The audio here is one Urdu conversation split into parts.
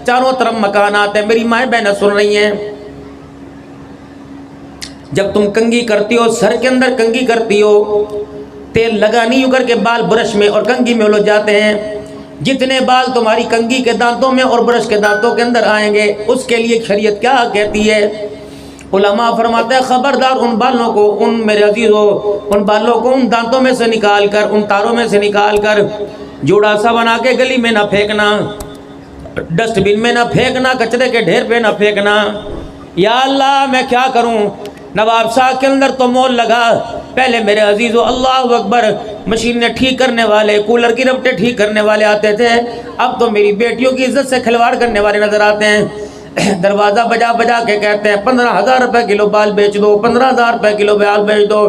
چاروں طرف مکانات ہیں، میری مائیں بہنیں سن رہی ہیں، جب تم کنگھی کرتی ہو، سر کے اندر کنگھی کرتی ہو، تیل لگا نہیں ہو کر کے بال برش میں اور کنگھی میں الجھ جاتے ہیں، جتنے بال تمہاری کنگھی کے دانتوں میں اور برش کے دانتوں کے اندر آئیں گے، اس کے لیے شریعت کیا کہتی ہے؟ علماء فرماتے ہیں خبردار ان بالوں کو، ان میرے عزیزو، ان بالوں کو ان دانتوں میں سے نکال کر، ان تاروں میں سے نکال کر جوڑا سا بنا کے گلی میں نہ پھینکنا، ڈسٹ بن میں نہ پھینکنا، کچرے کے ڈھیر پہ نہ پھینکنا۔ یا اللہ میں کیا کروں؟ نواب شاہ کے اندر تو مول لگا، پہلے میرے عزیزو اللہ اکبر مشینیں ٹھیک کرنے والے، کولر کی ربٹیں ٹھیک کرنے والے آتے تھے، اب تو میری بیٹیوں کی عزت سے کھلواڑ کرنے والے نظر آتے ہیں، دروازہ بجا بجا کے کہتے ہیں 15,000 روپے کلو بال بیچ دو، 15,000 روپے کلو بال بیچ دو۔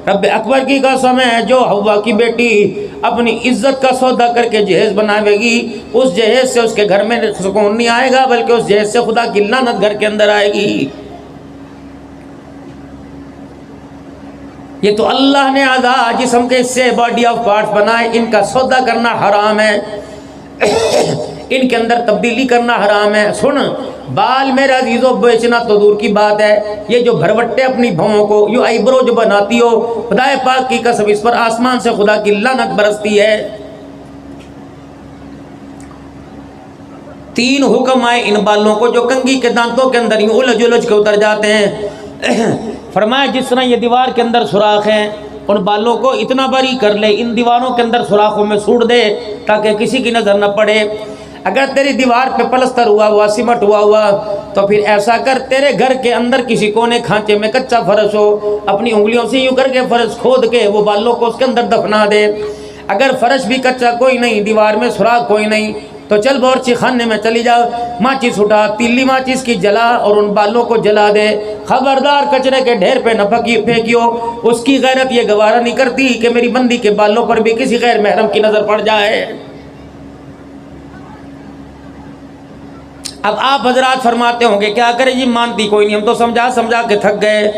رب اکبر کی قسم ہے، جو حوا کی بیٹی اپنی عزت کا سودا کر کے جہیز بناوے گی، اس جہیز سے اس کے گھر میں سکون نہیں آئے گا، بلکہ اس جہیز سے خدا کی لعنت گھر کے اندر آئے گی۔ یہ تو اللہ نے اعضاء جسم کے حصے باڈی آف پارٹس بنائے، ان کا سودا کرنا حرام ہے، ان کے اندر تبدیلی کرنا حرام ہے۔ سن، بال میرے عزیزوں بیچنا تو دور کی بات ہے، یہ جو بھروٹے اپنی بھووں کو یوں آئیبرو جو بناتی ہو، خدا پاک کی قسم اس پر آسمان سے خدا کی لعنت برستی ہے۔ 3 حکم آئے ان بالوں کو جو کنگھی کے دانتوں کے اندر یوں الجھ الجھ کے اتر جاتے ہیں۔ فرمایا جس طرح یہ دیوار کے اندر سوراخ ہیں، ان بالوں کو اتنا باریک کر لے، ان دیواروں کے اندر سوراخوں میں سوڑ دے تاکہ کسی کی نظر نہ پڑے۔ اگر تیری دیوار پہ پلستر ہوا ہوا، سیمٹ ہوا ہوا، تو پھر ایسا کر تیرے گھر کے اندر کسی کونے کھانچے میں کچا فرش ہو، اپنی انگلیوں سے یوں کر کے فرش کھود کے وہ بالوں کو اس کے اندر دفنا دے۔ اگر فرش بھی کچا کوئی نہیں، دیوار میں سوراخ کوئی نہیں، تو چل باورچی خانے میں چلی جا، ماچس اٹھا، تیلی ماچس کی جلا اور ان بالوں کو جلا دے۔ خبردار کچرے کے ڈھیر پہ نہ پھینکیو، اس کی غیرت یہ گوارا نہیں کرتی کہ میری بندی کے بالوں پر بھی کسی غیر محرم کی نظر پڑ جائے۔ اب آپ حضرات فرماتے ہوں گے کیا کرے جی، مانتی کوئی نہیں، ہم تو سمجھا سمجھا کے تھک گئے۔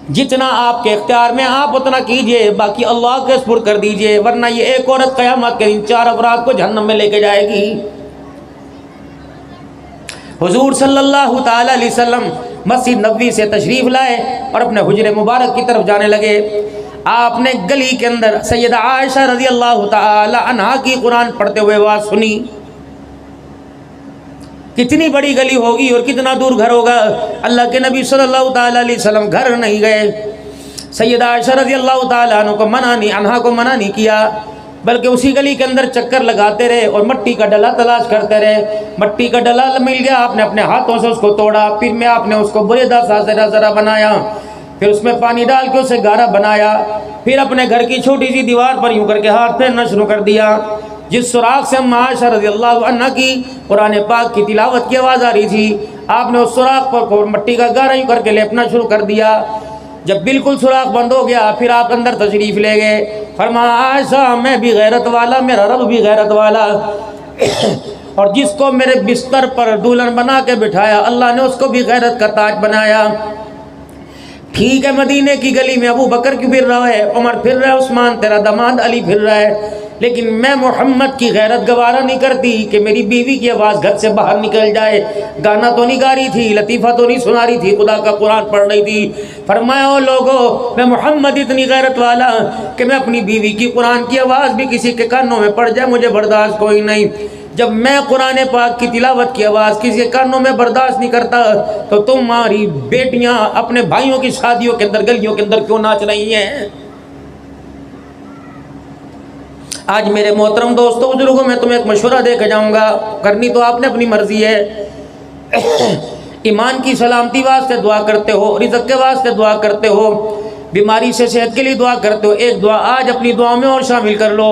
جتنا آپ کے اختیار میں آپ اتنا کیجئے، باقی اللہ کے سپرد کر دیجئے، ورنہ یہ ایک عورت قیامت کے دن 4 افراد کو جہنم میں لے کے جائے گی۔ حضور صلی اللہ تعالی علیہ وسلم مسجد نبوی سے تشریف لائے اور اپنے حجر مبارک کی طرف جانے لگے۔ آپ نے گلی کے اندر سیدہ عائشہ رضی اللہ تعالی عنہا کی قرآن پڑھتے ہوئے آواز سنی۔ کتنی بڑی گلی ہوگی اور کتنا دور گھر ہوگا، اللہ کے نبی صلی اللہ تعالی علیہ وسلم گھر نہیں گئے۔ سیدہ عائشہ رضی اللہ تعالی عنہ کو منع نہیں کیا، بلکہ اسی گلی کے اندر چکر لگاتے رہے اور مٹی کا ڈلا تلاش کرتے رہے۔ مٹی کا ڈلا مل گیا، آپ نے اپنے ہاتھوں سے اس کو توڑا، پھر میں آپ نے اس کو بریدہ سا ذرا بنایا، پھر اس میں پانی ڈال کے اسے گارا بنایا، پھر اپنے گھر کی چھوٹی سی دیوار پر یوں کر کے ہاتھ پھیرنا شروع کر دیا۔ جس سوراخ سے عائشہ رضی اللہ عنہ کی قرآن پاک کی تلاوت کی آواز آ رہی تھی، آپ نے اس سوراخ پر مٹی کا گارا یوں کر کے لیپنا شروع کر دیا۔ جب بالکل سوراخ بند ہو گیا، پھر آپ اندر تشریف لے گئے۔ فرمایا عائشہ میں بھی غیرت والا، میرا رب بھی غیرت والا، اور جس کو میرے بستر پر دلہن بنا کے بٹھایا، اللہ نے اس کو بھی غیرت کا تاج بنایا۔ ٹھیک ہے مدینے کی گلی میں ابو بکر کیوں پھر رہا ہے، عمر پھر رہا ہے، عثمان تیرا داماد علی پھر رہا ہے، لیکن میں محمد کی غیرت گوارا نہیں کرتی کہ میری بیوی کی آواز گھر سے باہر نکل جائے۔ گانا تو نہیں گا رہی تھی، لطیفہ تو نہیں سنا رہی تھی، خدا کا قرآن پڑھ رہی تھی۔ فرمایا او لوگو، میں محمد اتنی غیرت والا کہ میں اپنی بیوی کی قرآن کی آواز بھی کسی کے کانوں میں پڑ جائے مجھے برداشت کوئی نہیں۔ جب میں قرآن پاک کی تلاوت کی آواز کسی کے کانوں میں برداشت نہیں کرتا، تو تمہاری بیٹیاں اپنے بھائیوں کی شادیوں کے اندر گلیوں کے اندر کیوں ناچ رہی ہیں؟ آج میرے محترم دوستوں بزرگوں، میں تمہیں ایک مشورہ دے کے جاؤں گا، کرنی تو آپ نے اپنی مرضی ہے۔ ایمان کی سلامتی واسطے دعا کرتے ہو، رزق کے واسطے دعا کرتے ہو، بیماری سے صحت کے لیے دعا کرتے ہو، ایک دعا آج اپنی دعاؤں میں اور شامل کر لو۔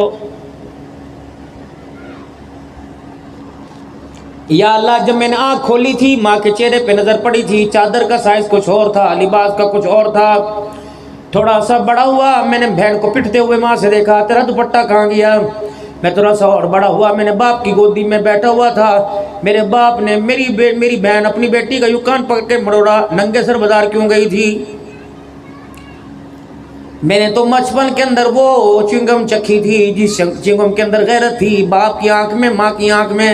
یا اللہ، جب میں نے آنکھ کھولی تھی ماں کے چہرے پہ نظر پڑی تھی، چادر کا سائز کچھ اور تھا، لباس کا کچھ اور تھا، تھوڑا سا بڑا ہوا میں نے بہن کو پٹتے ہوئے ماں سے دیکھا، تیرا دوپٹہ کہاں گیا؟ میں تھوڑا سا اور بڑا ہوا میں نے باپ کی گودی میں بیٹھا ہوا تھا، میرے باپ نے میری بہن اپنی بیٹی کا یوں کان پکڑ کے مروڑا، ننگے سر بازار کیوں گئی تھی؟ میں نے تو بچپن کے اندر وہ چنگم چکھی تھی جس چنگم کے اندر غیرت تھی، باپ کی آنکھ میں، ماں کی آنکھ میں۔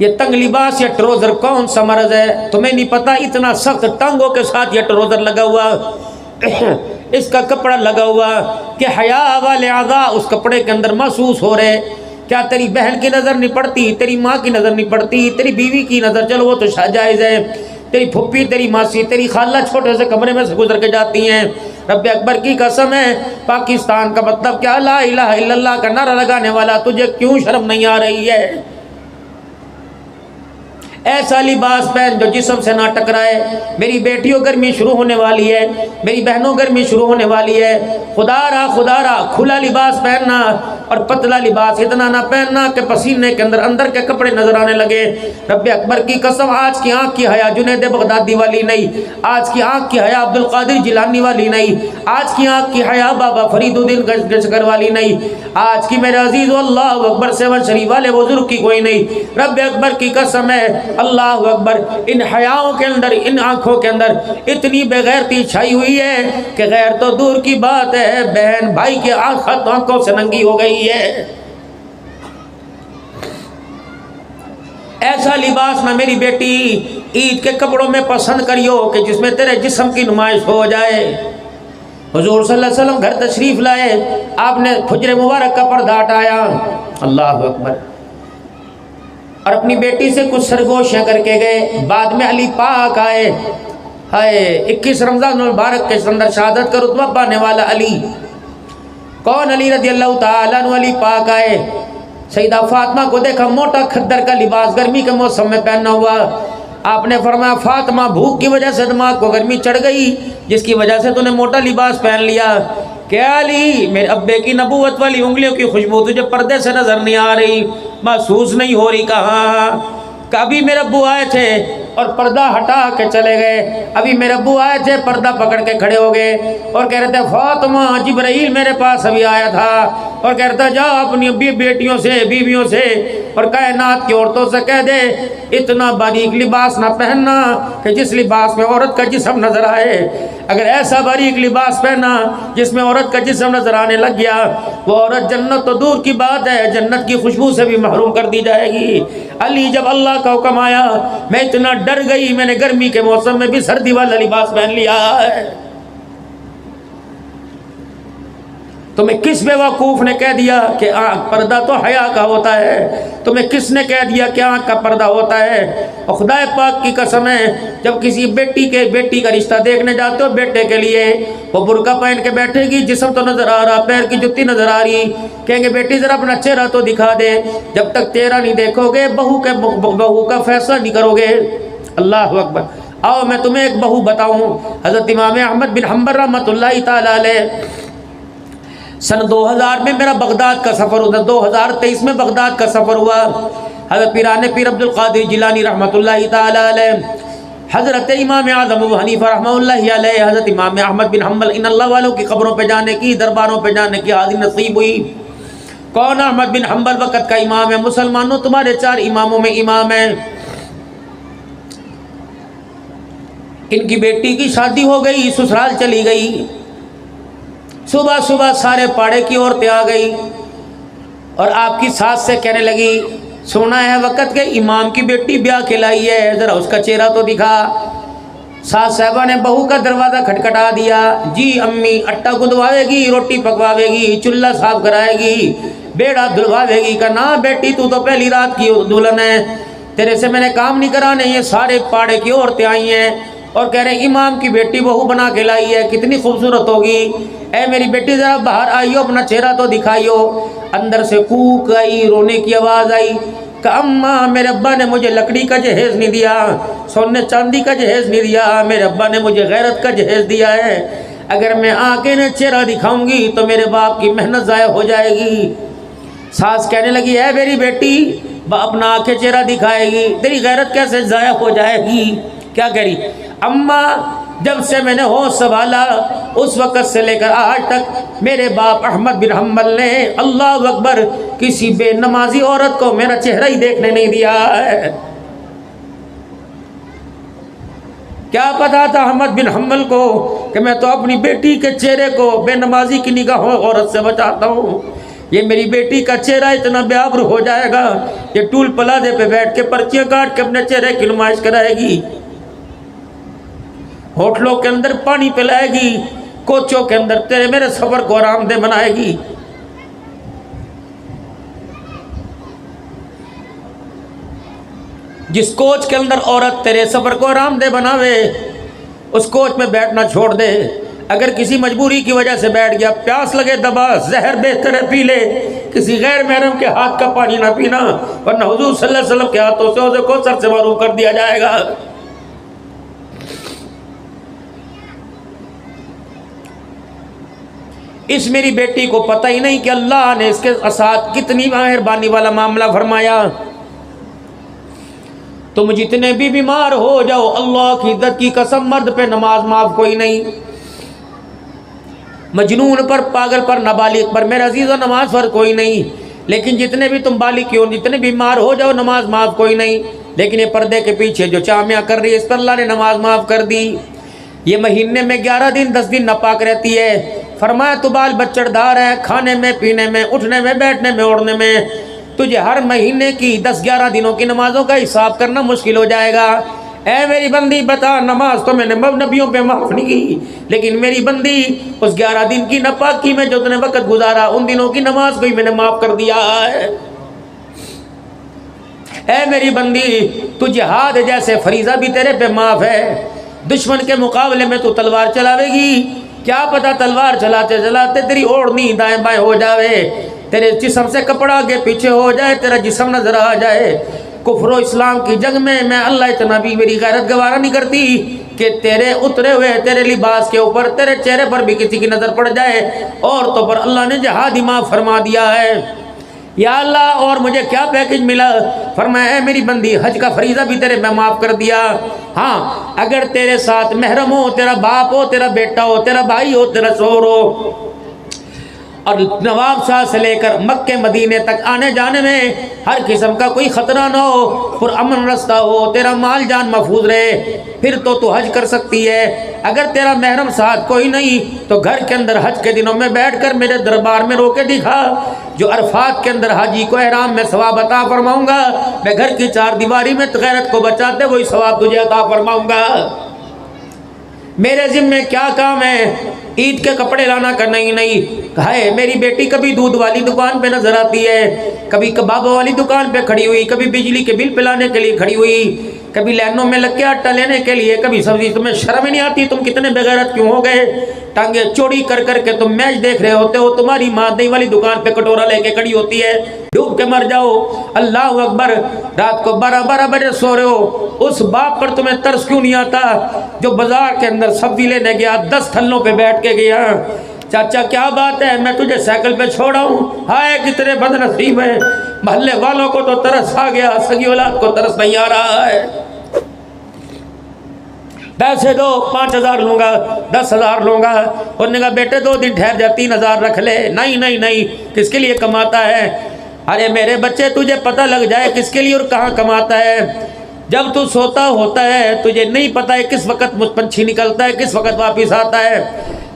یہ تنگ لباس یا ٹروزر کون سا مرض ہے؟ تمہیں نہیں پتا اتنا سخت ٹانگوں کے ساتھ یہ ٹروزر لگا ہوا، اس کا کپڑا لگا ہوا کہ حیا والے اعضاء اس کپڑے کے اندر محسوس ہو رہے۔ کیا تیری بہن کی نظر نہیں پڑتی، تیری ماں کی نظر نہیں پڑتی، تیری بیوی کی نظر چلو وہ تو جائز ہے، تیری پھپھی، تیری ماسی، تیری خالہ چھوٹے سے کمرے میں سے گزر کے جاتی ہیں۔ رب اکبر کی قسم ہے، پاکستان کا مطلب کیا، لا الہ الا اللہ کا نعرہ لگانے والا، تجھے کیوں شرم نہیں آ رہی ہے؟ ایسا لباس پہن جو جسم سے نہ ٹکرائے۔ میری بیٹیوں گرمی شروع ہونے والی ہے، میری بہنوں گرمی شروع ہونے والی ہے، خدا را کھلا لباس پہننا اور پتلا لباس اتنا نہ پہننا کہ پسینے کے اندر کے کپڑے نظر آنے لگے۔ رب اکبر کی قسم، آج کی آنکھ کی حیا جنید بغدادی والی نہیں، آج کی آنکھ کی حیا عبد القادر جیلانی والی نہیں، آج کی آنکھ کی حیا بابا فرید الدین گجگر والی نہیں، آج کی میرے عزیز اللہ اکبر 7 شریف والے بزرگ کی کوئی نہیں۔ رب اکبر کی قسم ہے، اللہ اکبر، ان حیاؤں کے اندر، ان آنکھوں کے اندر اتنی بے غیرتی چھائی ہوئی ہے کہ غیر تو دور کی بات ہے، بہن بھائی کی آنکھوں سے ننگی ہو گئی ہے۔ ایسا لباس نہ میری بیٹی عید کے کپڑوں میں پسند کریو کہ جس میں تیرے جسم کی نمائش ہو جائے۔ حضور صلی اللہ علیہ وسلم گھر تشریف لائے، آپ نے حجر مبارک کا پردہ ہٹایا، اللہ اکبر، اور اپنی بیٹی سے کچھ سرگوشیاں کر کے گئے۔ بعد میں علی پاک آئے، ہائے 21 رمضان المبارک کے اندر شہادت کا رتبہ پانے والا علی، کون علی رضی اللہ تعالیٰ عنہ، علی پاک آئے، سیدہ فاطمہ کو دیکھا موٹا کھدر کا لباس گرمی کے موسم میں پہنا ہوا۔ آپ نے فرمایا فاطمہ بھوک کی وجہ سے دماغ کو گرمی چڑھ گئی جس کی وجہ سے تو نے موٹا لباس پہن لیا۔ کیا علی، میرے ابے کی نبوت والی انگلیوں کی خوشبو تجھے پردے سے نظر نہیں آ رہی، محسوس نہیں ہو رہی؟ کہاں، کبھی میرے ابو آئے تھے اور پردہ ہٹا کے چلے گئے، ابھی میرے ابو آئے تھے پردہ پکڑ کے کھڑے ہو گئے اور کہہ رہے تھے فاطمہ جبرائیل میرے پاس ابھی آیا تھا اور کہہ رہا تھا جا اپنی بیٹیوں سے، بیویوں سے اور کائنات کی عورتوں سے کہہ دے اتنا باریک لباس نہ پہننا کہ جس لباس میں عورت کا جسم نظر آئے۔ اگر ایسا باریک لباس پہنا جس میں عورت کا جسم نظر آنے لگ گیا، وہ عورت جنت تو دور کی بات ہے جنت کی خوشبو سے بھی محروم کر دی جائے گی۔ علی جب اللہ کا حکم آیا میں اتنا ڈر گئی، میں نے گرمی کے موسم میں بھی سردی والا لباس پہن لیا ہے۔ تمہیں کس بیوقوف نے کہہ دیا کہ آنکھ پردہ تو حیا کا ہوتا ہے؟ تمہیں کس نے کہہ دیا کہ آنکھ کا پردہ ہوتا ہے؟ اور خدا پاک کی قسم ہے، جب کسی بیٹی کا رشتہ دیکھنے جاتے ہو بیٹے کے لیے، وہ برقع پہن کے بیٹھے گی، جسم تو نظر آ رہا، پیر کی جتی نظر آ رہی، کہیں گے بیٹی ذرا اپنا چہرہ تو دکھا دے۔ جب تک چہرہ نہیں دیکھو گے بہو کا فیصلہ نہیں کرو گے۔ اللہ اکبر۔ آؤ میں تمہیں ایک بہو بتاؤں۔ حضرت امام احمد بن حنبل رحمۃ اللہ تعالی علیہ، سن 2000 میں میرا بغداد کا سفر ہوا، 2023 میں بغداد کا سفر ہوا۔ حضرت پیران پیر عبد القادر جیلانی رحمۃ اللہ تعالی علیہ، حضرت امام اعظم ابو حنیفہ رحمہ اللہ علیہ، حضرت امام احمد بن حنبل، ان اللہ والوں کی قبروں پہ جانے کی، درباروں پہ جانے کی حاضری نصیب ہوئی۔ کون احمد بن حنبل وقت کا امام ہے، مسلمانوں تمہارے 4 اماموں میں امام ہے۔ ان کی بیٹی کی شادی ہو گئی، سسرال چلی گئی، صبح صبح سارے پاڑے کی عورتیں آ گئی اور آپ کی ساس سے کہنے لگی سونا ہے وقت کے امام کی بیٹی بیاہ کے لائی ہے، ذرا اس کا چہرہ تو دکھا۔ ساس صاحبہ نے بہو کا دروازہ کھٹکھٹا دیا، جی امی آٹا گندواوے گی، روٹی پکواوے گی، چولہا صاف کرائے گی، بیڑا دھلواوے گی۔ کہا نا بیٹی تو پہلی رات کی دلہن ہے، تیرے سے میں نے کام نہیں کرانے، یہ سارے پاڑے کی عورتیں آئی ہیں اور کہہ رہے امام کی بیٹی بہو بنا کے لائی ہے، کتنی خوبصورت ہوگی، اے میری بیٹی ذرا باہر آئیو، اپنا چہرہ تو دکھائیو۔ اندر سے کوک آئی، رونے کی آواز آئی کہ اماں میرے ابا نے مجھے لکڑی کا جہیز نہیں دیا، سونے چاندی کا جہیز نہیں دیا، میرے ابا نے مجھے غیرت کا جہیز دیا ہے، اگر میں آ کے نے چہرہ دکھاؤں گی تو میرے باپ کی محنت ضائع ہو جائے گی۔ ساس کہنے لگی اے میری بیٹی باپ نہ آ کے چہرہ دکھائے گی، تیری غیرت کیسے ضائع ہو جائے گی؟ کیا کہہ رہی اماں، جب سے میں نے ہوش سنبھالا اس وقت سے لے کر آج تک میرے باپ احمد بن حنبل نے اللہ اکبر کسی بے نمازی عورت کو میرا چہرہ ہی دیکھنے نہیں دیا ہے۔ کیا پتا تھا احمد بن حنبل کو کہ میں تو اپنی بیٹی کے چہرے کو بے نمازی کی نگاہوں عورت سے بچاتا ہوں۔ یہ میری بیٹی کا چہرہ اتنا بے آبرو ہو جائے گا، یہ ٹول پلازے پہ بیٹھ کے پرچیاں کاٹ کے اپنے چہرے کی نمائش کرائے گی، ہوٹلوں کے اندر پانی پلائے گی، کوچوں کے اندر تیرے میرے سفر کو آرام دہ بنائے گی۔ جس کوچ کے اندر عورت تیرے سفر کو آرام دہ بناوے اس کوچ میں بیٹھنا چھوڑ دے۔ اگر کسی مجبوری کی وجہ سے بیٹھ گیا، پیاس لگے دبا، زہر بہتر ہے پی لے، کسی غیر محرم کے ہاتھ کا پانی نہ پینا، ورنہ حضور صلی اللہ علیہ وسلم کے ہاتھوں سے اسے کوثر سے محروم کر دیا جائے گا۔ اس میری بیٹی کو پتہ ہی نہیں کہ اللہ نے اس کے ساتھ کتنی مہربانی والا معاملہ فرمایا۔ تم جتنے بھی بیمار ہو جاؤ، اللہ کی عزت کی قسم، مرد پہ نماز معاف کوئی نہیں، مجنون پر، پاگل پر، نابالغ پر میرے عزیزو نماز فرض کوئی نہیں، لیکن جتنے بھی تم بالغ کیوں، جتنے بیمار ہو جاؤ نماز معاف کوئی نہیں۔ لیکن یہ پردے کے پیچھے جو چامیاں کر رہی ہے اس پر اللہ نے نماز معاف کر دی۔ یہ مہینے میں 11 دن 10 دن ناپاک رہتی ہے، فرمایا تو بال بچڑ دار ہے، کھانے میں، پینے میں، اٹھنے میں، بیٹھنے میں، اوڑھنے میں، تجھے ہر مہینے کی 10-11 دنوں کی نمازوں کا حساب کرنا مشکل ہو جائے گا۔ اے میری بندی بتا، نماز تو میں نے نبیوں پہ معاف نہیں کی، لیکن میری بندی اس 11 دن کی ناپاکی میں جو تنے وقت گزارا ان دنوں کی نماز کو ہی میں نے معاف کر دیا ہے۔ اے میری بندی، تو جہاد جیسے فریضہ بھی تیرے پہ معاف ہے، دشمن کے مقابلے میں تو تلوار چلاوے گی، کیا پتا تلوار چلاتے چلاتے تیری اوڑھنی دائیں بائیں ہو جاوے، تیرے جسم سے کپڑا آگے پیچھے ہو جائے، تیرا جسم نظر آ جائے۔ کفر و اسلام کی جنگ میں اللہ اتنا بھی میری غیرت گوارا نہیں کرتی کہ تیرے اترے ہوئے تیرے لباس کے اوپر، تیرے چہرے پر بھی کسی کی نظر پڑ جائے۔ عورتوں پر اللہ نے جہاد ہی معاف فرما دیا ہے۔ یا اللہ، اور مجھے کیا پیکج ملا؟ فرمایا اے میری بندی، حج کا فریضہ بھی تیرے میں معاف کر دیا۔ ہاں، اگر تیرے ساتھ محرم ہو، تیرا باپ ہو، تیرا بیٹا ہو، تیرا بھائی ہو، تیرا شوہر ہو، اور نواب شاہ سے لے کر مکہ مدینے تک آنے جانے میں ہر قسم کا کوئی خطرہ نہ ہو، پرامن رستہ ہو، تیرا مال جان محفوظ رہے، پھر تو حج کر سکتی ہے۔ اگر تیرا محرم ساتھ کوئی نہیں تو گھر کے اندر حج کے دنوں میں بیٹھ کر میرے دربار میں رو کے دکھا، جو عرفات کے اندر حاجی کو احرام میں ثواب عطا فرماؤں گا، میں گھر کی 4 دیواری میں غیرت کو بچاتے وہی ثواب تجھے عطا فرماؤں گا۔ میرے ذمے کیا کام ہے؟ عید کے کپڑے لانا کا نہیں ہے۔ میری بیٹی کبھی دودھ والی دکان پہ نظر آتی ہے، کبھی کبابوں والی دکان پہ کھڑی ہوئی، کبھی بجلی کے بل پلانے کے لیے کھڑی ہوئی، کبھی لائنوں میں لگ کے آٹا لینے کے لیے، کبھی سبزی۔ تمہیں شرم ہی نہیں آتی؟ تم کتنے بغیرت کیوں ہو گئے؟ ٹانگیں چوڑی کر کر کے تم میچ دیکھ رہے ہوتے ہو، تمہاری ماں دہی والی دکان پہ کٹورا لے کے کھڑی ہوتی ہے، ڈوب کے مر جاؤ۔ اللہ اکبر، رات کو 12 بجے سو رہے ہو، اس باپ پر تمہیں ترس کیوں نہیں آتا جو بازار کے اندر سبزی لینے گیا، 10 تھلوں پہ بیٹھ کے گیا؟ چاچا کیا بات ہے، میں تجھے سائیکل پہ چھوڑا ہوں، ہائے کتنے بد نصیب ہیں۔ محلے والوں کو تو ترس آ گیا، سگی اولاد کو ترس نہیں آ رہا ہے۔ پیسے دو، 5000 لوں گا، 10,000 لوں گا۔ انہوں نے کہا بیٹے 2 دن ٹھہر جا، 3000 رکھ لے۔ نہیں نہیں نہیں، کس کے لیے کماتا ہے؟ ارے میرے بچے، تجھے پتہ لگ جائے کس کے لیے اور کہاں کماتا ہے۔ جب تو سوتا ہوتا ہے تجھے نہیں پتہ ہے کس وقت پنچھی نکلتا ہے، کس وقت واپس آتا ہے۔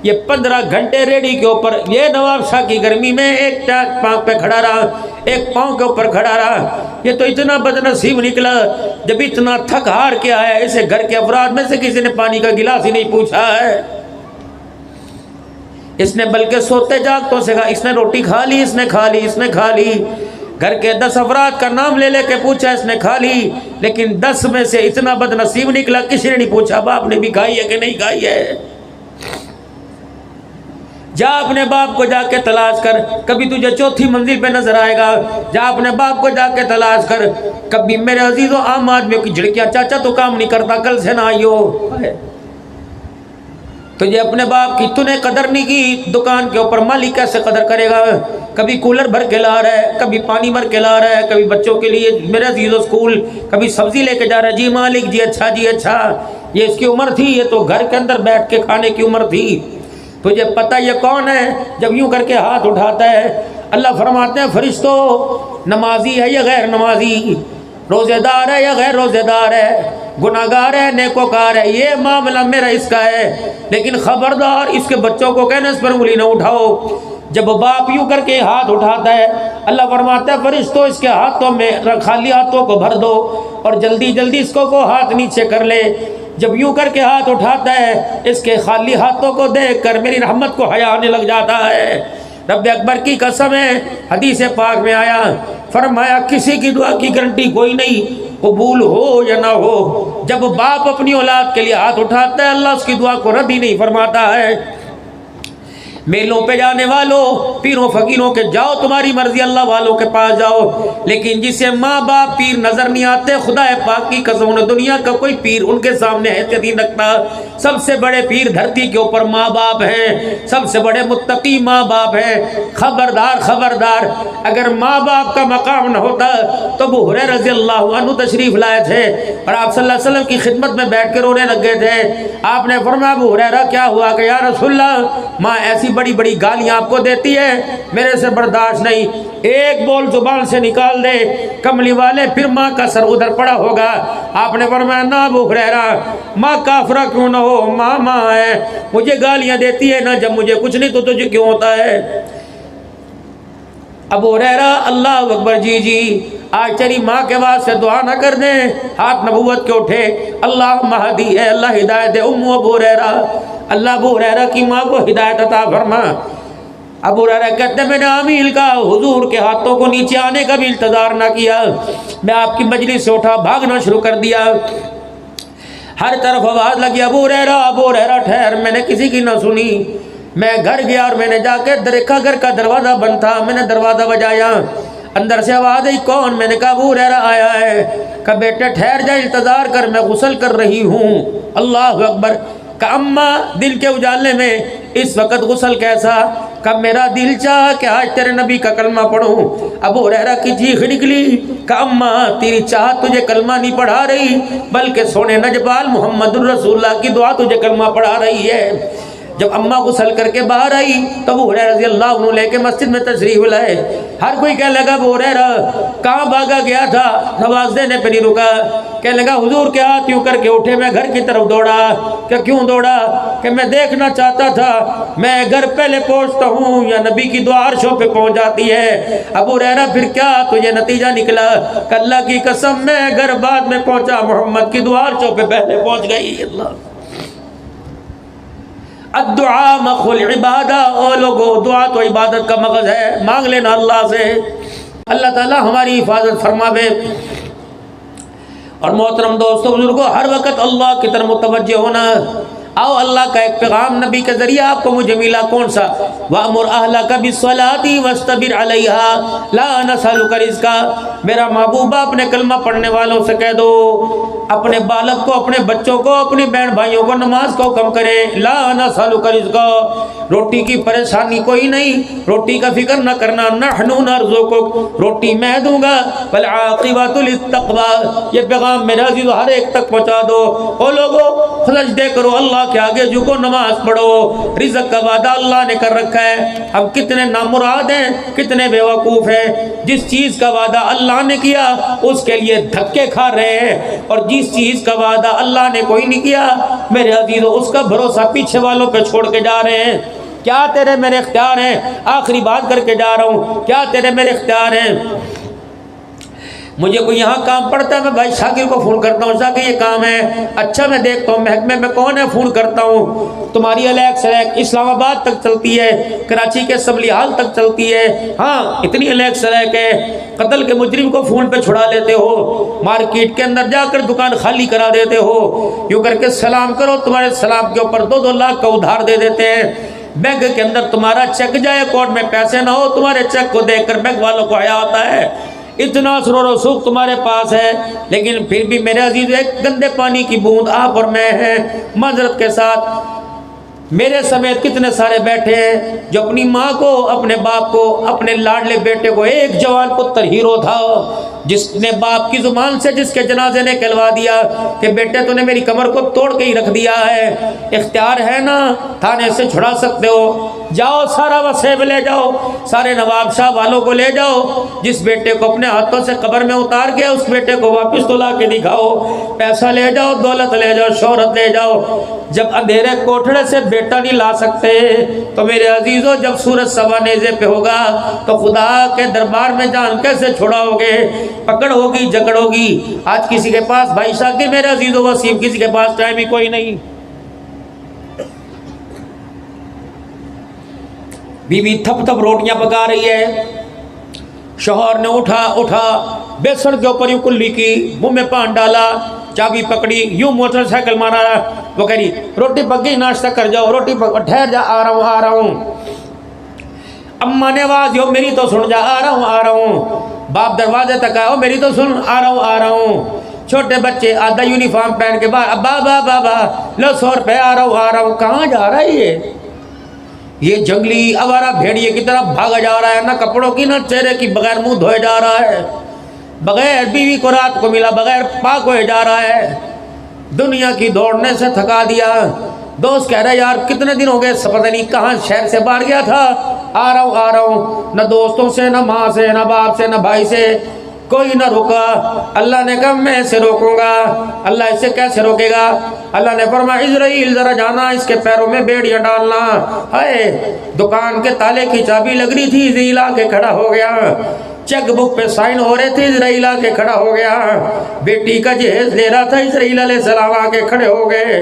یہ 15 گھنٹے ریڈی کے اوپر، یہ نواب شاہ کی گرمی میں ایک پاؤں پہ کھڑا رہا، ایک پاؤں کے اوپر کھڑا رہا۔ یہ تو اتنا بد نصیب نکلا، جب اتنا تھک ہار کے آیا، اسے گھر کے افراد میں سے کسی نے پانی کا گلاس ہی نہیں پوچھا ہے۔ اس نے بلکہ سوتے جاگتوں سے کہا، اس نے روٹی کھا لی، اس نے کھا لی، اس نے کھا لی۔ گھر کے 10 افراد کا نام لے لے کے پوچھا، اس نے کھا لی، لیکن 10 میں سے اتنا بد نصیب نکلا کسی نے نہیں پوچھا باپ نے بھی کھائی ہے کہ نہیں کھائی ہے۔ جا اپنے باپ کو جا کے تلاش کر، کبھی تجھے 4تھی منزل پہ نظر آئے گا۔ جا اپنے باپ کو جا کے تلاش کر۔ کبھی میرے عزیزوں عام آدمیوں کی جھڑکیاں، چاچا تو کام نہیں کرتا، کل سے نہ آئیو۔ تجھے اپنے باپ کی تو نے قدر نہیں کی، دکان کے اوپر مالک کیسے قدر کرے گا؟ کبھی کولر بھر کے لا رہا ہے، کبھی پانی بھر کے لا رہا ہے، کبھی بچوں کے لیے میرے عزیزوں اسکول، کبھی سبزی لے کے جا رہا ہے۔ جی مالک، جی اچھا، جی اچھا۔ یہ اس کی عمر تھی، یہ تو گھر کے اندر بیٹھ کے کھانے کی عمر تھی۔ تجھے پتہ یہ کون ہے؟ جب یوں کر کے ہاتھ اٹھاتا ہے، اللہ فرماتے ہیں فرشتوں، نمازی ہے یا غیر نمازی، روزے دار ہے یا غیر روزے دار ہے، گناہگار ہے نیکوکار ہے، یہ معاملہ میرا اس کا ہے، لیکن خبردار اس کے بچوں کو کہنا اس پر انگلی نہ اٹھاؤ۔ جب باپ یوں کر کے ہاتھ اٹھاتا ہے اللہ فرماتا ہے فرشتوں اس کے ہاتھوں میں خالی ہاتھوں کو بھر دو اور جلدی جلدی اس کو ہاتھ نیچے کر لے۔ جب یوں کر کے ہاتھ اٹھاتا ہے اس کے خالی ہاتھوں کو دیکھ کر میری رحمت کو حیا آنے لگ جاتا ہے۔ رب اکبر کی قسم ہے، حدیث پاک میں آیا فرمایا کسی کی دعا کی گارنٹی کوئی نہیں، قبول ہو یا نہ ہو، جب باپ اپنی اولاد کے لیے ہاتھ اٹھاتا ہے اللہ اس کی دعا کو رد ہی نہیں فرماتا ہے۔ میلوں پہ جانے والوں، پیروں فقیروں کے جاؤ تمہاری مرضی، اللہ والوں کے پاس جاؤ، لیکن جسے ماں باپ پیر نظر نہیں آتے خدا پاک کی قسم دنیا کا کوئی پیر ان کے سامنے حیثیت نہیں رکھتا۔ سب سے بڑے پیر دھرتی کے اوپر ماں باپ ہیں، سب سے بڑے متقی ماں باپ ہیں۔ خبردار خبردار، اگر ماں باپ کا مقام نہ ہوتا تو ابو ہریرہ رضی اللہ عنہ تشریف لائے تھے اور آپ صلی اللہ علیہ وسلم کی خدمت میں بیٹھ کے رونے لگ گئے تھے۔ آپ نے فرمایا ابو ہریرہ کیا ہوا کہ یا رسول اللہ ماں ایسی بڑی بڑی گالیاں آپ کو دیتی ہے، میرے سے برداشت نہیں، ایک بول زبان سے نکال دے کملی والے پھر ماں کا سر ادھر پڑا ہوگا۔ آپ نے فرمایا نہ ابو ہریرہ، ماں کافرہ کیوں نہ ہو، ماں ماں ہے، مجھے گالیاں دیتی ہے نا، جب مجھے کچھ نہیں تو تجھے کیوں ہوتا ہے؟ ابو ہریرہ اللہ اکبر، جی آج تیری ماں کے واسطے دعا نہ کر دیں، ہاتھ نبوت کے اٹھے، اللہ مہدی ہے، اللہ ہدایت ہے ام ابو ہریرہ، اللہ ابو ہریرہ کی ماں کو ہدایت عطا فرما۔ ابو ہریرہ کہتے ہیں میں نے آمین کا حضور کے ہاتھوں کو نیچے آنے کا بھی انتظار نہ کیا، میں آپ کی مجلس سے اٹھا بھاگنا شروع کر دیا۔ ہر طرف آواز لگی ابو ہریرہ ٹھہر، میں نے کسی کی نہ سنی، میں گھر گیا اور میں نے جا کے دیکھا گھر کا دروازہ بند تھا، میں نے دروازہ بجایا، اندر سے آواز آئی کون؟ میں نے کہا ابو ہریرہ آیا ہے۔ کہا بیٹے ٹھہر جا انتظار کر، میں غسل کر رہی ہوں۔ اللہ اکبر۔ کہ اماں دل کے اجالے میں اس وقت غسل کیسا؟ کہ میرا دل چاہا کہ آج تیرے نبی کا کلمہ پڑھوں۔ ابو ہریرہ کی چیخ نکلی کہ اماں تیری چاہت تجھے کلمہ نہیں پڑھا رہی بلکہ سونے نجبال محمد الرسول اللہ کی دعا تجھے کلمہ پڑھا رہی ہے۔ جب اماں غسل کر کے باہر آئی تو ابو ہریرہ رضی اللہ عنہ لے کے مسجد میں تشریف لائے۔ ہر کوئی کہنے لگا ابو ہریرہ کہاں بھاگا گیا تھا، نواز دینے پہ نہیں رکا۔ کہنے لگا حضور کے ہاتھ یوں کر کے اٹھے، میں گھر کی طرف دوڑا۔ کہ کیوں دوڑا؟ کہ میں دیکھنا چاہتا تھا میں گھر پہلے پہنچتا ہوں یا نبی کی دعا عرشوں پہ پہنچ جاتی ہے۔ ابو ہریرہ پھر کیا تجھے نتیجہ نکلا؟ کہ اللہ کی قسم میں گھر بعد میں پہنچا، محمد کی دعا عرشوں پہ پہلے پہنچ گئی۔ اللہ الدعاء مخ العبادہ، او لوگو دعا تو عبادت کا مغز ہے، مانگ لینا اللہ سے، اللہ تعالی ہماری حفاظت فرماوے۔ اور محترم دوستو بزرگو، ہر وقت اللہ کی طرف متوجہ ہونا۔ آؤ اللہ کا ایک پیغام نبی کے ذریعہ آپ کو مجھے ملا، کون سا؟ وَأْمُرْ أَهْلَكَ بِالصَّلَاةِ وَاسْتَبِرْ عَلَيْهَا لَا نَسْأَلُكَ رِزْقًا۔ میرا محبوبہ اپنے کلمہ پڑھنے والوں سے کہہ دو اپنے بالغ کو، اپنے بچوں کو، اپنی بہن بھائیوں کو نماز کو حکم کریں، لا نسألک رزقا، روٹی کی پریشانی کوئی نہیں، روٹی کا فکر نہ کرنا، نحن نرزقک، روٹی میں دوں گا، والعاقبۃ للتقوی، یہ پیغام میرے عزیز ہر ایک تک پہنچا دو۔ او لوگو سجدے کرو، اللہ کے آگے جھکو، نماز پڑھو، رزق کا وعدہ اللہ نے کر رکھا ہے۔ ہم کتنے نامراد ہیں، کتنے بے وقوف ہیں، جس چیز کا وعدہ اللہ نے کیا اس کے لیے دھکے کھا رہے ہیں، اور جس چیز کا وعدہ اللہ نے کوئی نہیں کیا میرے عزیزو اس کا بھروسہ پیچھے والوں پہ چھوڑ کے جا رہے ہیں۔ کیا تیرے میرے اختیار ہیں؟ آخری بات کر کے جا رہا ہوں، کیا تیرے میرے اختیار ہیں؟ مجھے کوئی یہاں کام پڑتا ہے میں بھائی شاکر کو فون کرتا ہوں، شاکر یہ کام ہے، اچھا میں دیکھتا ہوں محکمے میں کون ہے، فون کرتا ہوں۔ تمہاری الیکس سلیک اسلام آباد تک چلتی ہے، کراچی کے سبلی حال تک چلتی ہے، ہاں اتنی الیکس سلیک ہے۔ قتل کے مجرم کو فون پہ چھڑا لیتے ہو، مارکیٹ کے اندر جا کر دکان خالی کرا دیتے ہو، یوں کر کے سلام کرو تمہارے سلام کے اوپر 2-2 لاکھ کا ادھار دے دیتے ہیں۔ بینک کے اندر تمہارا چیک جائے، اکاؤنٹ میں پیسے نہ ہو، تمہارے چیک کو دیکھ کر بینک والوں کو حیا آتا ہے، اتنا سرور و سوکھ تمہارے پاس ہے، لیکن پھر بھی میرے عزیز ایک گندے پانی کی بوند آپ اور میں ہیں۔ معذرت کے ساتھ میرے سمیت کتنے سارے بیٹھے ہیں جو اپنی ماں کو، اپنے باپ کو، اپنے لاڈلے بیٹے کو، ایک جوان پتر ہیرو تھا جس نے باپ کی زبان سے جس کے جنازے نے کہلوا دیا کہ بیٹے تو نے میری کمر کو توڑ کے ہی رکھ دیا ہے، اختیار ہے نا، تھانے سے چھڑا سکتے ہو، جاؤ سارا وسیب لے جاؤ، سارے نواب شاہ والوں کو لے جاؤ، جس بیٹے کو اپنے ہاتھوں سے قبر میں اتار کے اس بیٹے کو واپس تو لا کے دکھاؤ، پیسہ لے جاؤ، دولت لے جاؤ، شہرت لے جاؤ، جب اندھیرے کوٹھڑے سے بیٹا نہیں لا سکتے تو میرے عزیزو جب سورج سوا نیزے پہ ہوگا تو خدا کے دربار میں جان کیسے چھڑاؤ گے؟ پکڑ ہوگی، جکڑ ہوگی۔ آج کسی کے پاس بھائی شاکر میرے عزیزو وسیم، کسی کے پاس ٹائم ہی کوئی نہیں۔ بیوی تھپ تھپ روٹیاں پکا رہی ہے، شوہر نے اٹھا بیسن کے اوپر یوں کلی کی، منہ میں پان ڈالا، چابی پکڑی، یوں موٹر سائیکل مارا، وہ کہہ رہی روٹی پک گئی، ناشتہ کر جاؤ، روٹی پک، ٹھہر جا، آ رہا ہوں۔ اماں نے آواز دی، میری تو سن جا، آ رہا ہوں۔ باپ دروازے تک آیا، میری تو سن، آ رہا ہوں۔ چھوٹے بچے آدھا یونیفارم پہن کے باہر، بابا لو 100 روپے، آ رہا ہوں۔ کہاں جا رہا ہے یہ جنگلی آوارہ بھیڑیے کی طرف بھاگا جا رہا ہے، نہ کپڑوں کی نہ چہرے کی، بغیر منہ دھوئے جا رہا ہے، بغیر بیوی کو رات کو ملا، بغیر پاک ہوئے جا رہا ہے، دنیا کی دوڑنے سے تھکا دیا۔ دوست کہہ رہے یار کتنے دن ہو گئے، پتہ نہیں کہاں شہر سے باہر گیا تھا، آ رہا ہوں۔ نہ دوستوں سے، نہ ماں سے، نہ باپ سے، نہ بھائی سے کوئی نہ روکا۔ اللہ نے کہا میں اسے روکوں گا۔ اللہ اسے کیسے روکے گا؟ اللہ نے فرمایا اسرائیل ذرا جانا، اس کے پیروں میں بیڑیاں ڈالنا۔ ہائے، دکان کے تالے کی چابی لگ رہی تھی، اسرائیل آ کے کھڑا ہو گیا، چیک بک پہ سائن ہو رہے تھے، اسرائیل آ کے کھڑا ہو گیا، بیٹی کا جہیز لے رہا تھا، اسرائیل علیہ السلام آ کے کھڑے ہو گئے،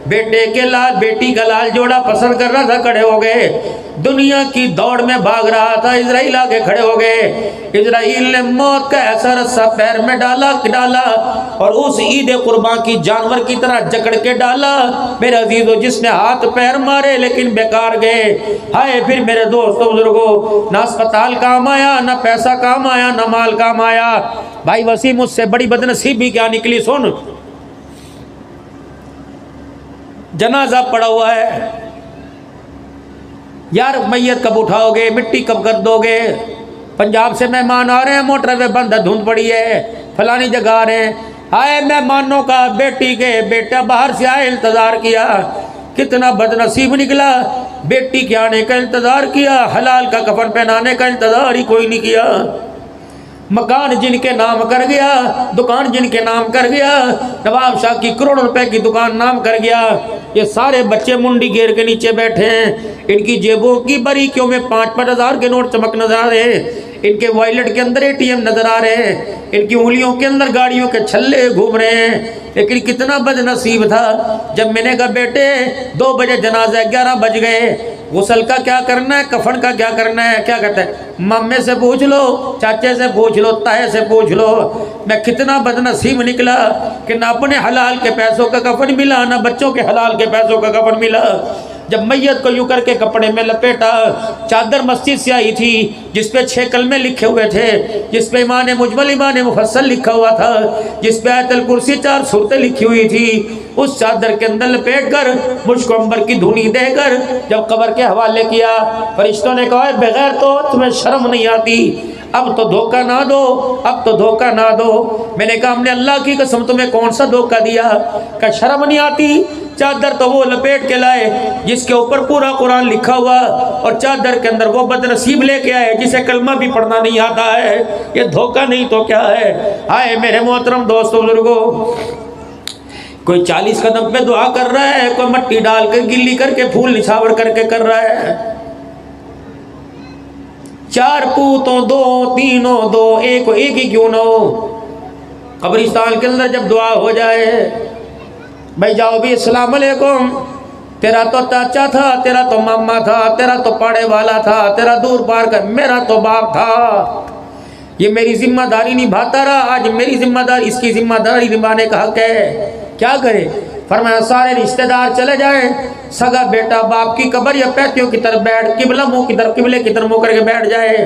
بیٹے کے لال بیٹی کا لال جوڑا پسند کر رہا تھا، کھڑے ہو گئے، دنیا کی دوڑ میں بھاگ رہا تھا، اسرائیل آ کے کھڑے ہو گئے۔ اسرائیل نے موت کا ایسا رسہ پیر میں ڈالا اور اس عید قربان کی جانور کی طرح جکڑ کے ڈالا، میرے عزیزو، جس نے ہاتھ پیر مارے لیکن بیکار گئے۔ ہائے، پھر میرے دوستو بزرگو، نہ اسپتال کام آیا، نہ پیسہ کام آیا، نہ مال کام آیا۔ بھائی وسیم، مجھ سے بڑی بدنصیبی کیا نکلی، سن، جنازہ پڑا ہوا ہے، یار میت کب اٹھاؤ گے، مٹی کب کر دو گے؟ پنجاب سے مہمان آ رہے ہیں، موٹر وے بند ہے، دھند پڑی ہے، فلانی جگہ آ رہے ہیں۔ آئے مہمانوں کا بیٹی کے بیٹا باہر سے آئے، انتظار کیا، کتنا بد نصیب نکلا، بیٹی کے آنے کا انتظار کیا، حلال کا کفن پہنانے کا انتظار ہی کوئی نہیں کیا۔ مکان جن کے نام کر گیا، دکان جن کے نام کر گیا، نواب شاہ کی کروڑ روپے کی دکان نام کر گیا، یہ سارے بچے منڈی گیر کے نیچے بیٹھے ہیں، ان کی جیبوں کی باریکیوں میں 5-5 ہزار کے نوٹ چمک نظر آ رہے ہیں، ان کے وائلٹ کے اندر ATM نظر آ رہے ہیں، ان کی انگلیوں کے اندر گاڑیوں کے چھلے گھوم رہے ہیں۔ لیکن کتنا بد نصیب تھا، جب میں نے کہا بیٹے 2 بجے جنازہ، 11 بج گئے، غسل کا کیا کرنا ہے، کفن کا کیا کرنا ہے؟ کیا کہتا ہے، مامے سے پوچھ لو، چاچے سے پوچھ لو، تائے سے پوچھ لو۔ میں کتنا بد نصیب نکلا کہ نہ اپنے حلال کے پیسوں کا کفن ملا، نہ بچوں کے حلال کے پیسوں کا کفن ملا۔ جب میت کو یوں کر کے کپڑے میں لپیٹا، چادر مسجد سے آئی تھی جس پہ 6 کلمے لکھے ہوئے تھے، جس پہ ایمان مجمل ایمان مفصل لکھا ہوا تھا، جس پہ آیت الکرسی 4 سورتیں لکھی ہوئی تھی، اس چادر کے اندر لپیٹ کر مجھ کو عنبر کی دھونی دے کر جب قبر کے حوالے کیا، فرشتوں نے کہا بغیر تو تمہیں شرم نہیں آتی، اب تو دھوکہ نہ دو، اب تو دھوکہ نہ دو۔ میں نے کہا ہم نے اللہ کی قسم تمہیں کون سا دھوکہ دیا کہ شرم نہیں آتی؟ چادر تو وہ لپیٹ کے لائے جس کے اوپر پورا قرآن لکھا ہوا، اور چادر کے اندر وہ بد نصیب لے کے آئے جسے کلمہ بھی پڑھنا نہیں آتا ہے، یہ دھوکہ نہیں تو کیا ہے؟ آئے میرے محترم دوستو بزرگو، کوئی 40 قدم پہ دعا کر رہا ہے، کوئی مٹی ڈال کے گلی کر کے پھول نچھاور کر کے کر رہا ہے، 4 پوتوں 2 تینوں 2 ایک ہی کیوں نہ ہو۔ قبرستان کے اندر جب دعا ہو جائے، بھائی جاؤ بھی السلام علیکم، تیرا تو چاچا تھا، تیرا تو ماما تھا، تیرا تو پاڑے والا تھا، تیرا دور پار کر، میرا تو باپ تھا، یہ میری ذمہ داری نبھاتا رہا، آج میری ذمہ داری، اس کی ذمہ داری نبھانے کا حق ہے، کیا کرے؟ فرمایا سارے رشتہ دار چلے جائیں، سگا بیٹا باپ کی قبر یا پیتیوں کی طرف بیٹھ، قبلہ منہ کی طرف، قبلے کی طرف منہ کر کے بیٹھ جائے،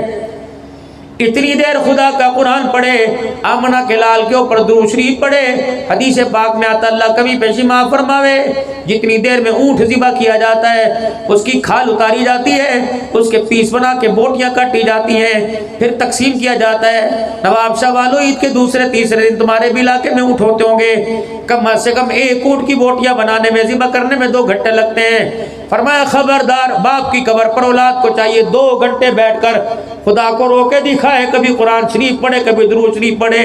اتنی دیر خدا کا قرآن پڑھے، آمنہ کے لال کے اوپر درود شریف پڑھے، حدیث پاک میں آتا اللہ کبھی پیشی معاف فرماوے، جتنی دیر میں اونٹ ذبح کیا جاتا ہے، اس کی کھال اتاری جاتی ہے، اس کے پیس بنا کے بوٹیاں کاٹی جاتی ہیں، پھر تقسیم کیا جاتا ہے۔ نواب شاہ والو، عید کے دوسرے تیسرے دن تمہارے بھی علاقے میں اونٹ ہوتے ہوں گے، کم سے کم 1 اونٹ کی بوٹیاں بنانے میں، ذبح کرنے میں 2 گھنٹے لگتے ہیں، فرمایا خبردار، باپ کی قبر پر اولاد کو چاہیے 2 گھنٹے بیٹھ کر خدا کو رو کے دکھائے، کبھی قرآن شریف پڑھے کبھی درود شریف پڑھے،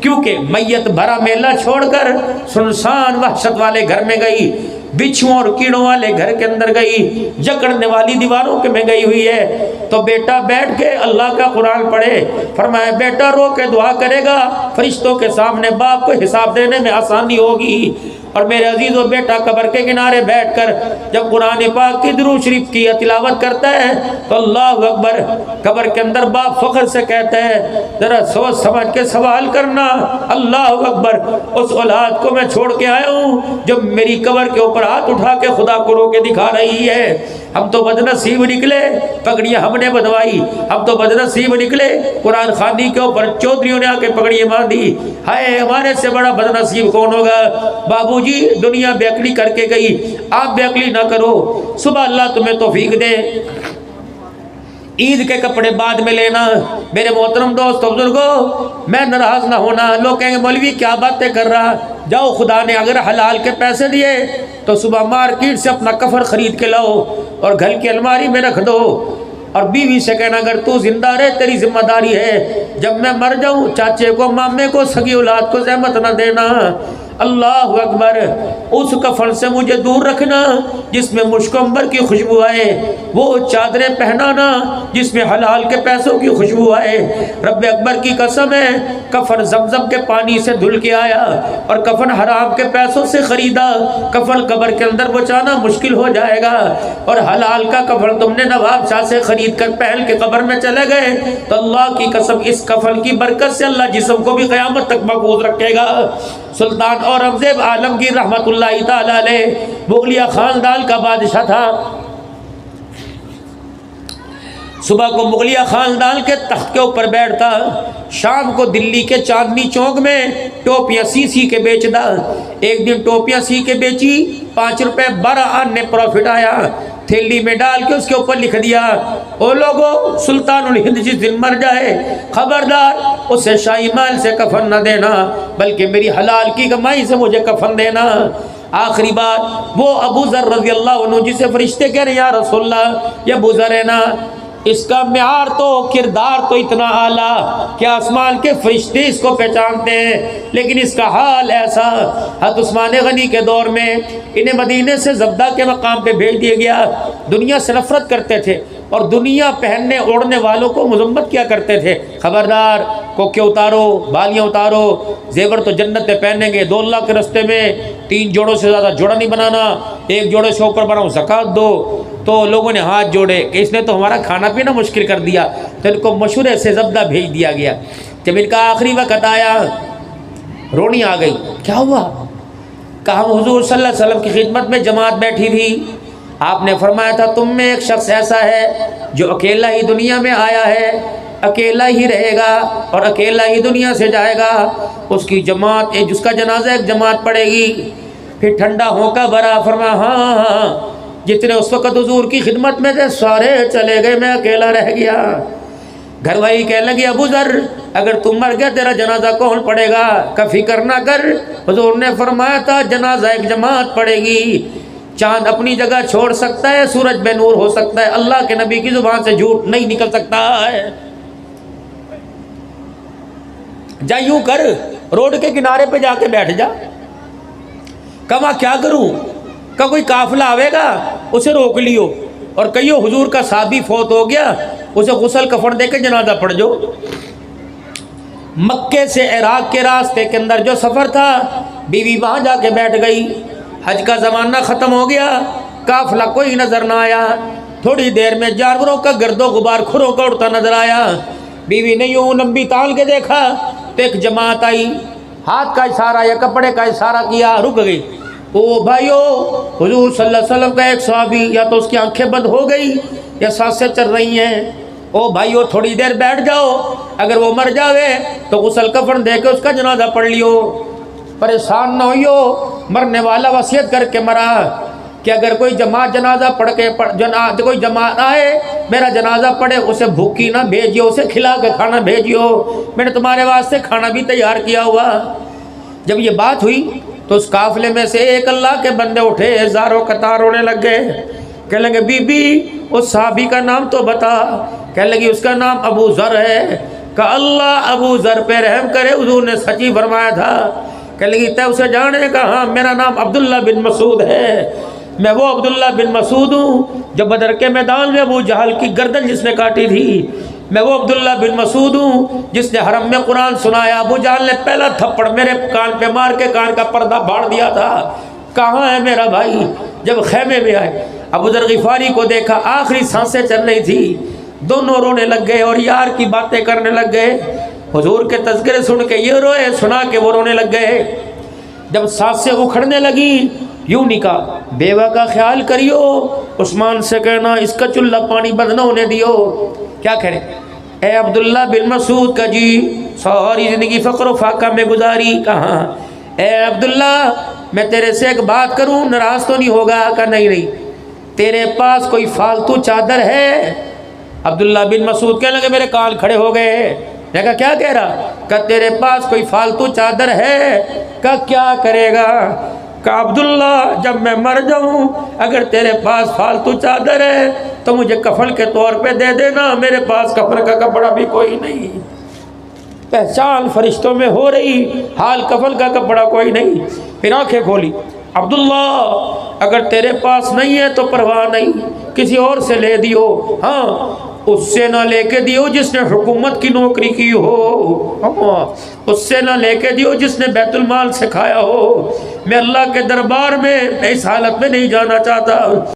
کیونکہ میت بھرا میلہ چھوڑ کر سنسان وحشت والے گھر میں گئی، بچھوں اور کیڑوں والے گھر کے اندر گئی، جکڑنے والی دیواروں کے میں گئی ہوئی ہے، تو بیٹا بیٹھ کے اللہ کا قرآن پڑھے۔ فرمایا بیٹا رو کے دعا کرے گا، فرشتوں کے سامنے باپ کو حساب دینے میں آسانی ہوگی۔ اور میرے عزیزو، بیٹا قبر کے کنارے بیٹھ کر جب قرآن پاک کی درود شریف کی تلاوت کرتا ہے تو اللہ اکبر، قبر کے اندر باپ فخر سے کہتا ہے ذرا سوچ سمجھ کے سوال کرنا، اللہ اکبر، اس اولاد کو میں چھوڑ کے آیا ہوں جو میری قبر کے اوپر ہاتھ اٹھا کے خدا کو رو کے دکھا رہی ہے۔ ہم تو بدنصیب نکلے، پگڑیاں ہم نے بدوائی، ہم تو بدنصیب نکلے، قرآن خوانی کے اوپر چودھریوں نے آ کے پگڑیاں باندھی، ہائے ہمارے سے بڑا بدنصیب کون ہوگا۔ بابو جی دنیا بے عقلی کر کے گئی، آپ بے عقلی نہ کرو، صبح اللہ تمہیں توفیق دے، عید کے کپڑے بعد میں لینا۔ میرے محترم دوست بزرگوں، میں ناراض نہ ہونا، لوگ کہیں گے مولوی کیا باتیں کر رہا، جاؤ خدا نے اگر حلال کے پیسے دیے تو صبح مارکیٹ سے اپنا کفن خرید کے لاؤ اور گھر کی الماری میں رکھ دو، اور بیوی سے کہنا اگر تو زندہ رہے تیری ذمہ داری ہے، جب میں مر جاؤں چاچے کو مامے کو سگی اولاد کو زحمت نہ دینا۔ اللہ اکبر، اس کفن سے مجھے دور رکھنا جس میں مشک عنبر کی خوشبو آئے، وہ چادریں پہنانا جس میں حلال کے پیسوں کی خوشبو آئے۔ رب اکبر کی قسم ہے، کفن زمزم کے پانی سے دھل کے آیا اور کفن حرام کے پیسوں سے خریدا، کفن قبر کے اندر بچانا مشکل ہو جائے گا، اور حلال کا کفن تم نے نواب شاہ سے خرید کر پہن کے قبر میں چلے گئے تو اللہ کی قسم اس کفن کی برکت سے اللہ جسم کو بھی قیامت تک محفوظ رکھے گا۔ سلطان اورنگزیب عالمگیر رحمت اللہ تعالی علیہ مغلیہ خاندان کا بادشاہ تھا۔ صبح کو مغلیہ خاندان کے تخت کے اوپر بیٹھتا، شام کو دلی کے چاندنی چوک میں ٹوپیاں سی کے بیچتا۔ ایک دن ٹوپیاں سی کے بیچی، 5 روپے 12 آنے پروفٹ آیا، تھیلی میں ڈال کے اس کے اوپر لکھ دیا، او لوگو سلطان الہند جس دن مر جائے خبردار اسے شاہی مال سے کفن نہ دینا بلکہ میری حلال کی کمائی سے مجھے کفن دینا۔ آخری بات وہ ابو ذر رضی اللہ عنہ جسے فرشتے کہہ رہے ہیں یا رسول اللہ، یہ ابو ذر ہے نا، اس کا معیار تو کردار تو اتنا اعلیٰ کہ آسمان کے فرشتے اس کو پہچانتے ہیں، لیکن اس کا حال ایسا۔ حضرت عثمان غنی کے دور میں انہیں مدینے سے زبدہ کے مقام پہ بھیج دیا گیا، دنیا سے نفرت کرتے تھے اور دنیا پہننے اوڑھنے والوں کو مذمت کیا کرتے تھے، خبردار کوکے اتارو، بالیاں اتارو، زیور تو جنت میں پہنیں گے، 2 اللہ کے رستے میں 3 جوڑوں سے زیادہ جوڑا نہیں بنانا، 1 جوڑے سے اوپر بناؤ زکوٰۃ دو۔ تو لوگوں نے ہاتھ جوڑے کہ اس نے تو ہمارا کھانا پینا مشکل کر دیا، تو ان کو مشورے سے زبدہ بھیج دیا گیا۔ جب ان کا آخری وقت آیا رونی آ گئی، کیا ہوا؟ کہا حضور صلی اللہ علیہ وسلم کی خدمت میں جماعت بیٹھی تھی، آپ نے فرمایا تھا تم میں ایک شخص ایسا ہے جو اکیلا ہی دنیا میں آیا ہے، اکیلا ہی رہے گا اور اکیلا ہی دنیا سے جائے گا، اس کی جماعت جس کا جنازہ ایک جماعت پڑے گی۔ پھر ٹھنڈا ہونکا بھرا، فرمایا ہاں جتنے اس وقت حضور کی خدمت میں تھے سارے چلے گئے، میں اکیلا رہ گیا۔ گھر والی کہنے لگی ابو ذر اگر تم مر گیا تیرا جنازہ کون پڑے گا؟ کا فکر نہ کر، حضور نے فرمایا تھا جنازہ ایک جماعت پڑے گی، چاند اپنی جگہ چھوڑ سکتا ہے، سورج بے نور ہو سکتا ہے، اللہ کے نبی کی زبان سے جھوٹ نہیں نکل سکتا ہے۔ جا یوں کر روڈ کے کنارے پہ جا کے بیٹھ جا، کہا کیا کروں؟ کہ کوئی قافلہ آئے گا اسے روک لیو اور کہیو حضور کا صحابی فوت ہو گیا، اسے غسل کفن دے کے جنازہ پڑھ جو۔ مکے سے عراق کے راستے کے اندر جو سفر تھا، بیوی وہاں جا کے بیٹھ گئی، حج کا زمانہ ختم ہو گیا، قافلہ کوئی نظر نہ آیا، تھوڑی دیر میں جانوروں کا گرد و غبار کھروں کا اڑتا نظر آیا۔ بیوی نے یوں لمبی تال کے دیکھا تو ایک جماعت آئی، ہاتھ کا اشارہ یا کپڑے کا اشارہ کیا، رک گئی۔ او بھائیو، حضور صلی اللہ علیہ وسلم کا ایک صحابی یا تو اس کی آنکھیں بند ہو گئی یا سانسیں چل رہی ہیں، او بھائیو تھوڑی دیر بیٹھ جاؤ، اگر وہ مر جاوے تو غسل کفن دے کے اس کا جنازہ پڑھ لیو، پریشان نہ ہوئیو، مرنے والا وصیت کر کے مرا کہ اگر کوئی جماعت جنازہ پڑھ کے کوئی جماعت آئے میرا جنازہ پڑھے اسے بھوکی نہ بھیجیو، اسے کھلا کے کھانا بھیجیو، میں نے تمہارے واسطے کھانا بھی تیار کیا ہوا۔ جب یہ بات ہوئی تو اس قافلے میں سے ایک اللہ کے بندے اٹھے، ہزاروں قطار رونے لگ گئے، کہنے لگے بی بی اس صحابی کا نام تو بتا. کہنے لگی اس کا نام ابو ذر ہے. کہا اللہ ابو ذر پہ رحم کرے، حضور نے سچی فرمایا تھا. کہنے لگی تے اسے جانے؟ کہا ہاں میرا نام عبداللہ بن مسعود ہے، میں وہ عبداللہ بن مسعود ہوں جو بدر کے میدان میں ابو جہل کی گردن جس نے کاٹی تھی. میں وہ عبداللہ بن مسعود ہوں جس نے حرم میں قرآن سنایا. ابو جہل نے پہلا تھپڑ میرے کان پہ مار کے کان کا پردہ پھاڑ دیا تھا. کہاں ہے میرا بھائی؟ جب خیمے میں آئے ابو ذر غفاری کو دیکھا، آخری سانسیں چل رہی تھی، دونوں رونے لگ گئے اور یار کی باتیں کرنے لگ گئے. حضور کے تذکرے سن کے یہ روئے، سنا کے وہ رونے لگ گئے. جب سانسیں اکھڑنے لگی یوں نہیں کہا بیوہ کا خیال کریو، عثمان سے کہنا اس کا چولہا پانی بند نہ ہونے دیو. کیا کہہ رہے اے عبداللہ بن مسعود کا جی ساری زندگی فقر و فاقہ میں گزاری. کہاں اے عبداللہ میں تیرے سے ایک بات کروں، ناراض تو نہیں ہوگا؟ کہا نہیں. تیرے پاس کوئی فالتو چادر ہے؟ عبداللہ بن مسعود کہنے لگے میرے کان کھڑے ہو گئے. میں کہا کیا کہہ رہا؟ کہ تیرے پاس کوئی فالتو چادر ہے؟ کہ کیا کرے گا؟ کہ عبداللہ جب میں مر جاؤں اگر تیرے پاس فالتو چادر ہے تو مجھے کفن کے طور پہ دے دینا، میرے پاس کفن کا کپڑا بھی کوئی نہیں. پہچان فرشتوں میں ہو رہی، حال کفن کا کپڑا کوئی نہیں. پھر آنکھیں کھولی، عبداللہ اگر تیرے پاس نہیں ہے تو پرواہ نہیں، کسی اور سے لے دیو. ہاں اس سے نہ لے کے دیو جس نے حکومت کی نوکری کی ہو، اس سے نہ لے کے دیو جس نے بیت المال سکھایا ہو. میں اللہ کے دربار میں اس حالت میں نہیں جانا چاہتا.